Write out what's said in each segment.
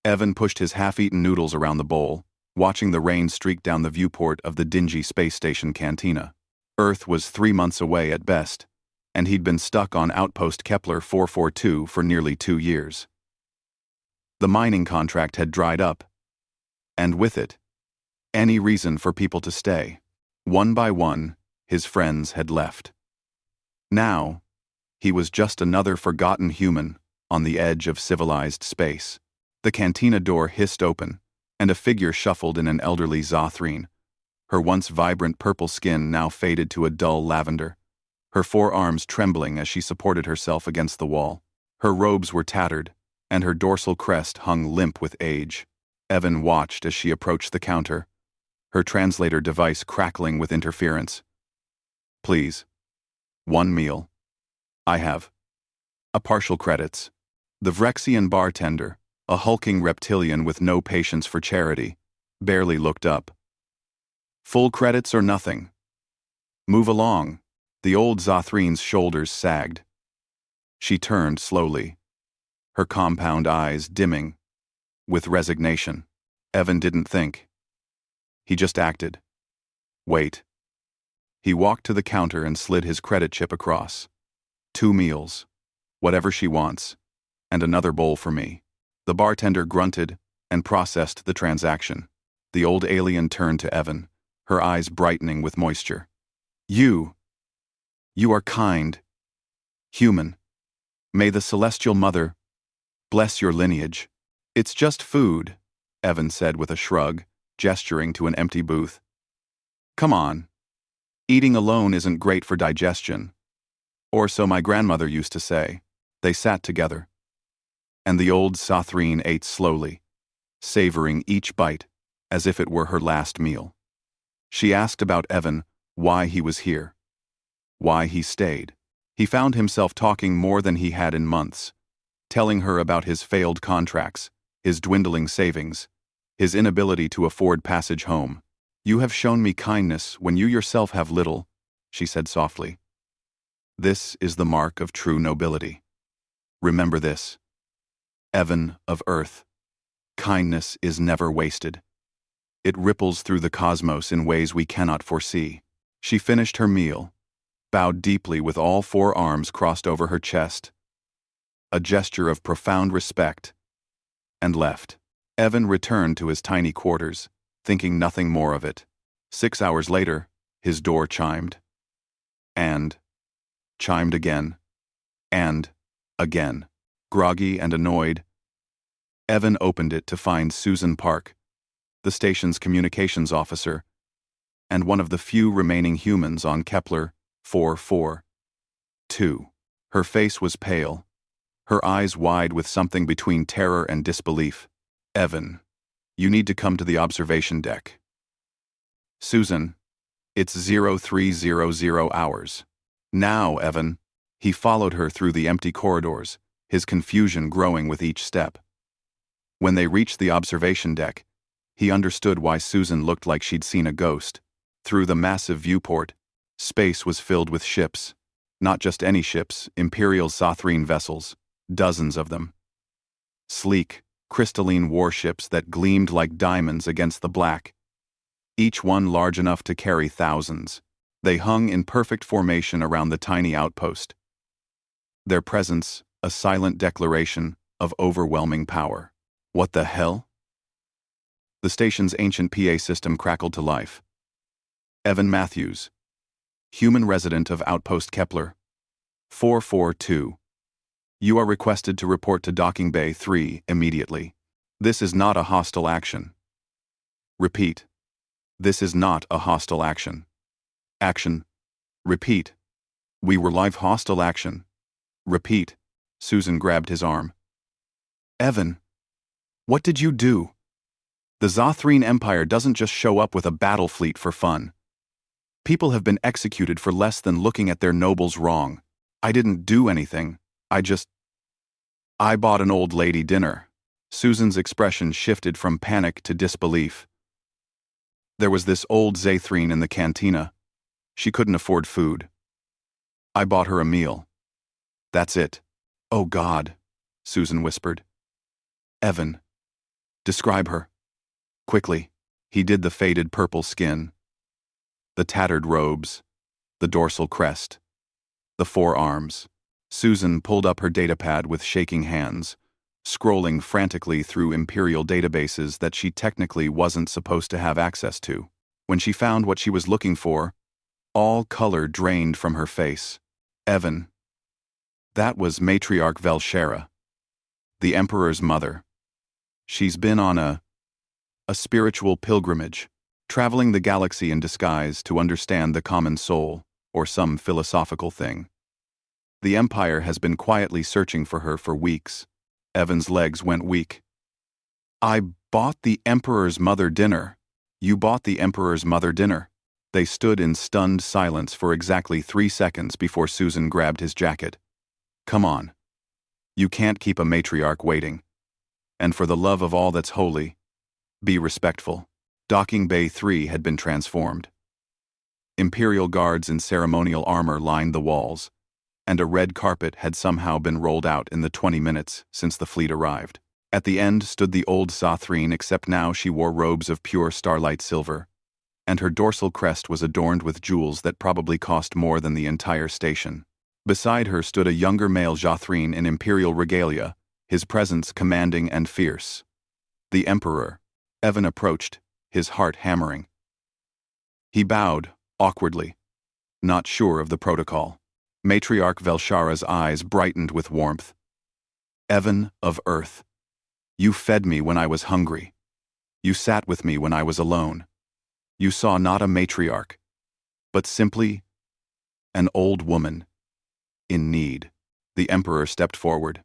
Evan pushed his half-eaten noodles around the bowl, watching the rain streak down the viewport of the dingy space station cantina. Earth was 3 months away at best, and he'd been stuck on Outpost Kepler 442 for nearly 2 years. The mining contract had dried up, and with it, any reason for people to stay. One by one, his friends had left. Now, he was just another forgotten human on the edge of civilized space. The cantina door hissed open, and a figure shuffled in an elderly Zothrene, her once vibrant purple skin now faded to a dull lavender, her forearms trembling as she supported herself against the wall. Her robes were tattered, and her dorsal crest hung limp with age. Evan watched as she approached the counter, her translator device crackling with interference. "Please. 1 meal. I have." A partial credits. The Vrexian bartender, a hulking reptilian with no patience for charity, barely looked up. "Full credits or nothing." "Move along." The old Zothrene's shoulders sagged. She turned slowly, her compound eyes dimming with resignation. Evan didn't think. He just acted. "Wait." He walked to the counter and slid his credit chip across. 2 meals, whatever she wants, and another bowl for me. The bartender grunted and processed the transaction. The old alien turned to Evan, her eyes brightening with moisture. You are kind. Human. May the Celestial Mother bless your lineage." "It's just food," Evan said with a shrug, gesturing to an empty booth. "Come on. Eating alone isn't great for digestion. Or so my grandmother used to say." They sat together, and the old Zothrene ate slowly, savoring each bite as if it were her last meal. She asked about Evan, why he was here, why he stayed. He found himself talking more than he had in months, telling her about his failed contracts, his dwindling savings, his inability to afford passage home. "You have shown me kindness when you yourself have little," she said softly. "This is the mark of true nobility. Remember this. Evan of Earth. Kindness is never wasted. It ripples through the cosmos in ways we cannot foresee." She finished her meal, bowed deeply with all 4 arms crossed over her chest, a gesture of profound respect, and left. Evan returned to his tiny quarters, thinking nothing more of it. 6 hours later, his door chimed. And chimed again. And again. Groggy and annoyed, Evan opened it to find Susan Park, the station's communications officer, and one of the few remaining humans on Kepler 442. Her face was pale, her eyes wide with something between terror and disbelief. "Evan, you need to come to the observation deck." "Susan, it's 0300 hours. Now, Evan." He followed her through the empty corridors, his confusion growing with each step. When they reached the observation deck, he understood why Susan looked like she'd seen a ghost. Through the massive viewport, space was filled with ships. Not just any ships, Imperial Zothrene vessels, dozens of them. Sleek, crystalline warships that gleamed like diamonds against the black, each one large enough to carry thousands. They hung in perfect formation around the tiny outpost, their presence a silent declaration of overwhelming power. What the hell? The station's ancient PA system crackled to life. "Evan Matthews, human resident of Outpost Kepler 442. You are requested to report to Docking Bay 3 immediately. This is not a hostile action. Repeat. This is not a hostile action. Action. Repeat. We were live hostile action. Repeat." Susan grabbed his arm. "Evan, what did you do? The Zothrene Empire doesn't just show up with a battle fleet for fun. People have been executed for less than looking at their nobles wrong. I didn't do anything. I bought an old lady dinner." Susan's expression shifted from panic to disbelief. "There was this old Zothrene in the cantina. She couldn't afford food. I bought her a meal. That's it." "Oh God," Susan whispered. "Evan, Describe her. Quickly. He did the faded purple skin, the tattered robes, the dorsal crest, the forearms. Susan pulled up her datapad with shaking hands, scrolling frantically through Imperial databases that she technically wasn't supposed to have access to. When she found what she was looking for, all color drained from her face. Evan. That was Matriarch Velshara, the Emperor's mother. She's been on a spiritual pilgrimage, traveling the galaxy in disguise to understand the common soul, or some philosophical thing. The Empire has been quietly searching for her for weeks. Evan's legs went weak. I bought the Emperor's mother dinner. You bought the Emperor's mother dinner. They stood in stunned silence for exactly 3 seconds before Susan grabbed his jacket. Come on. You can't keep a matriarch waiting. And for the love of all that's holy, be respectful. Docking Bay 3 had been transformed. Imperial guards in ceremonial armor lined the walls, and a red carpet had somehow been rolled out in the 20 minutes since the fleet arrived. At the end stood the old Sathrine, except now she wore robes of pure starlight silver, and her dorsal crest was adorned with jewels that probably cost more than the entire station. Beside her stood a younger male Jathrine in Imperial regalia, his presence commanding and fierce. The Emperor. Evan approached, his heart hammering. He bowed, awkwardly, not sure of the protocol. Matriarch Velshara's eyes brightened with warmth. Evan of Earth. You fed me when I was hungry. You sat with me when I was alone. You saw not a matriarch, but simply an old woman in need. The Emperor stepped forward.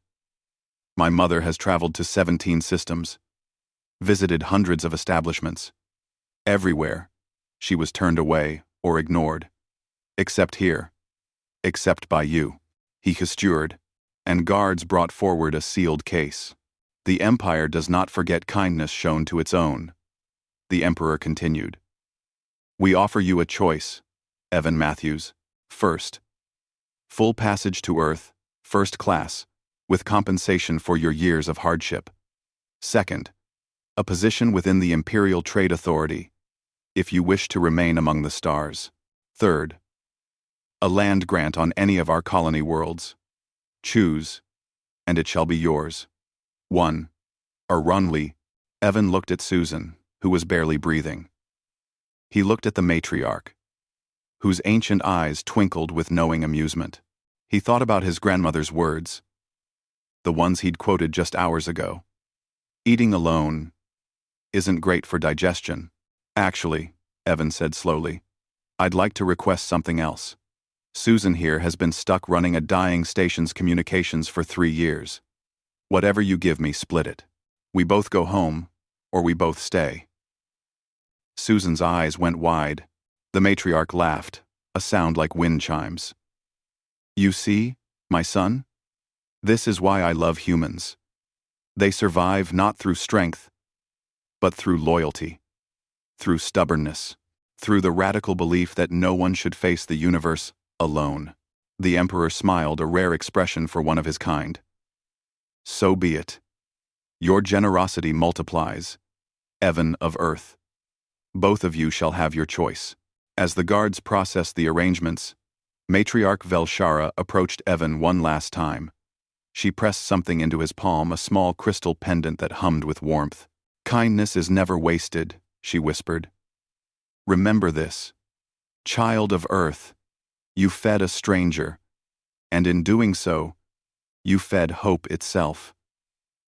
My mother has traveled to 17 systems, visited hundreds of establishments. Everywhere, she was turned away or ignored. Except here. Except by you. He gestured, and guards brought forward a sealed case. The Empire does not forget kindness shown to its own. The Emperor continued. We offer you a choice, Evan Matthews. First, full passage to Earth, first class, with compensation for your years of hardship. Second, a position within the Imperial Trade Authority, if you wish to remain among the stars. Third, a land grant on any of our colony worlds. Choose, and it shall be yours. 1. Runway. Evan looked at Susan, who was barely breathing. He looked at the matriarch, whose ancient eyes twinkled with knowing amusement. He thought about his grandmother's words, the ones he'd quoted just hours ago. Eating alone isn't great for digestion. Actually, Evan said slowly, I'd like to request something else. Susan here has been stuck running a dying station's communications for 3 years. Whatever you give me, split it. We both go home, or we both stay. Susan's eyes went wide. The matriarch laughed, a sound like wind chimes. You see, my son? This is why I love humans. They survive not through strength, but through loyalty, through stubbornness, through the radical belief that no one should face the universe alone. The Emperor smiled, a rare expression for one of his kind. So be it. Your generosity multiplies, Evan of Earth. Both of you shall have your choice. As the guards processed the arrangements, Matriarch Velshara approached Evan one last time. She pressed something into his palm, a small crystal pendant that hummed with warmth. Kindness is never wasted, she whispered. Remember this. Child of Earth, you fed a stranger, and in doing so, you fed hope itself.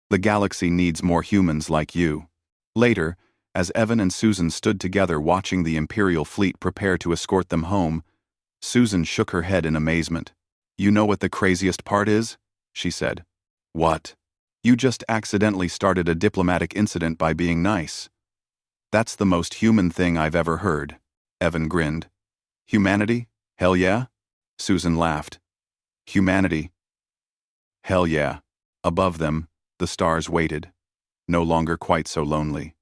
The galaxy needs more humans like you. Later, as Evan and Susan stood together watching the Imperial fleet prepare to escort them home, Susan shook her head in amazement. You know what the craziest part is? She said. What? You just accidentally started a diplomatic incident by being nice. That's the most human thing I've ever heard. Evan grinned. Humanity? Hell yeah? Susan laughed. Humanity? Hell yeah. Above them, the stars waited, no longer quite so lonely.